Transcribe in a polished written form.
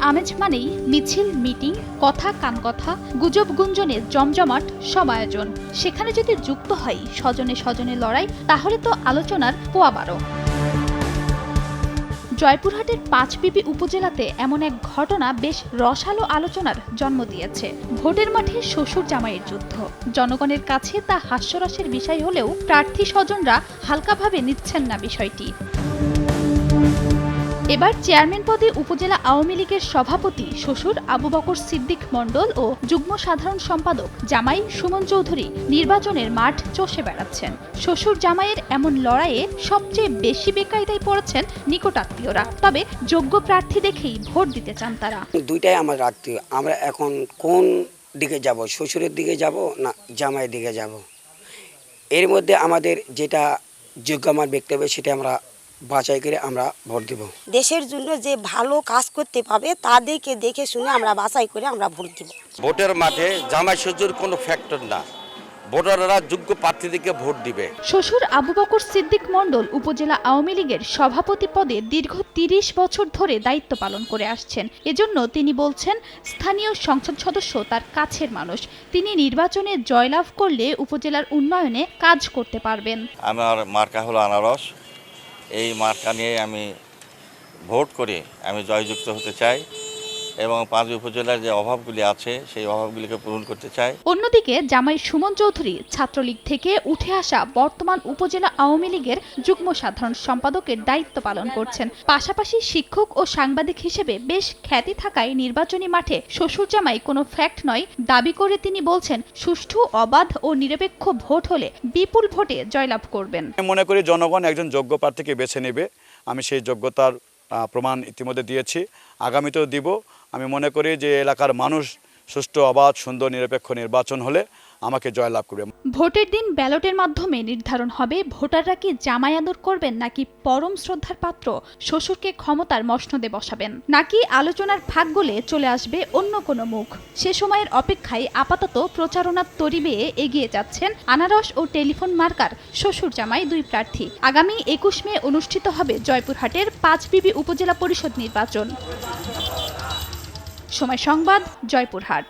আমেজ মানেই মিছিল, মিটিং, কথা কান কথা, গুজব গুঞ্জনে জমজমাট সব আয়োজন। সেখানে যদি যুক্ত হয় স্বজনে স্বজনে লড়াই, তাহলে তো আলোচনার পোয়া বারো। জয়পুরহাটের পাঁচবিবি উপজেলাতে এমন এক ঘটনা বেশ রসালো আলোচনার জন্ম দিয়েছে। ভোটের মাঠে শ্বশুর জামাইয়ের যুদ্ধ। জনগণের কাছে তা হাস্যরসের বিষয় হলেও প্রার্থী স্বজনরা হালকাভাবে নিচ্ছেন না বিষয়টি। এবার চেয়ারম্যান পদে উপজেলা আওয়ামী লীগের সভাপতি শ্বশুর আবু বকর সিদ্দিক মণ্ডল ও যুগ্ম সাধারণ সম্পাদক জামাই সুমন চৌধুরী নির্বাচনের মাঠ চষে বেড়াচ্ছেন। শ্বশুর জামাইয়ের এমন লড়াইয়ে সবচেয়ে বেশি বেকায়দায় পড়েছেন নিকটাত্মীয়রা। তবে যোগ্য প্রার্থী দেখেই ভোট দিতে চান তারা। দুইটাই আমার আত্মীয়। আমরা এখন কোন দিকে যাব, শ্বশুরের দিকে যাব না জামাইয়ের দিকে যাব? এর মধ্যে আমাদের যেটা যোগ্য আমার ব্যক্তি হবে সেটা আমরা বাছাই করে আমরা ভোট দেব। দেশের জন্য যে ভালো কাজ করতে পাবে তাদেরকে দেখে শুনে আমরা বাছাই করে আমরা ভোট দেব। ভোটের মাঠে জামাই শ্বশুর কোনো ফ্যাক্টর না, ভোটাররা যোগ্য প্রার্থীদেরকে ভোট দিবে। শ্বশুর আবু বকর সিদ্দিক মণ্ডল উপজেলা আওয়ামী লীগের সভাপতি পদে দীর্ঘ ৩০ বছর ধরে দায়িত্ব পালন করে আসছেন। এজন্য তিনি বলছেন, স্থানীয় সংসদ সদস্য তার কাছের মানুষ। তিনি নির্বাচনে জয়লাভ করলে উপজেলার উন্নয়নে কাজ করতে পারবেন। আমার মার্কা হলো আনারস। এই মার্কা নিয়ে আমি ভোট করে আমি জয়যুক্ত হতে চাই এবং পাঁচ উপজেলার যে অভাবগুলি আছে সেই অভাবগুলিকে পূরণ করতে চাই। অন্যদিকে জামাই সুমন চৌধুরী ছাত্রলীগ থেকে উঠে আসা বর্তমান উপজেলা আওয়ামী লীগের যুগ্ম সাধারণ সম্পাদকের দায়িত্ব পালন করছেন। পাশাপাশি শিক্ষক ও সাংবাদিক হিসেবে বেশ খ্যাতি থাকায় নির্বাচনী মাঠে শ্বশুর জামাই কোনো ফ্যাক্ট নয় দাবি করে তিনি বলছেন, সুষ্ঠু, অবাধ ও নিরপেক্ষ ভোট হলে বিপুল ভোটে জয়লাভ করবেন। মনে করি জনগণ একজন যোগ্য প্রার্থীকে বেছে নেবে। আমি সেই যোগ্যতার প্রমাণ ইতিমধ্যে দিয়েছি, আগামীতেও দিব। আমি মনে করি যে এলাকার মানুষ সুষ্ঠু, অবাধ, সুন্দর, নিরপেক্ষ নির্বাচন হলে আমাকে জয়লাভ করবে। ভোটের দিন ব্যালটের মাধ্যমে নির্ধারণ হবে ভোটাররা কি জামাই আদর করবেন নাকি পরম শ্রদ্ধার পাত্র শ্বশুরকে ক্ষমতার মসনদে বসাবেন, নাকি আলোচনার ফাঁক গলে চলে আসবে অন্য কোনো মুখ। সে সময়ের অপেক্ষায় আপাতত প্রচারণার তরি বেয়ে এগিয়ে যাচ্ছেন আনারস ও টেলিফোন মার্কার শ্বশুর জামাই দুই প্রার্থী। আগামী ২১ মে অনুষ্ঠিত হবে জয়পুরহাটের পাঁচবিবি উপজেলা পরিষদ নির্বাচন। সময় সংবাদ, জয়পুরহাট।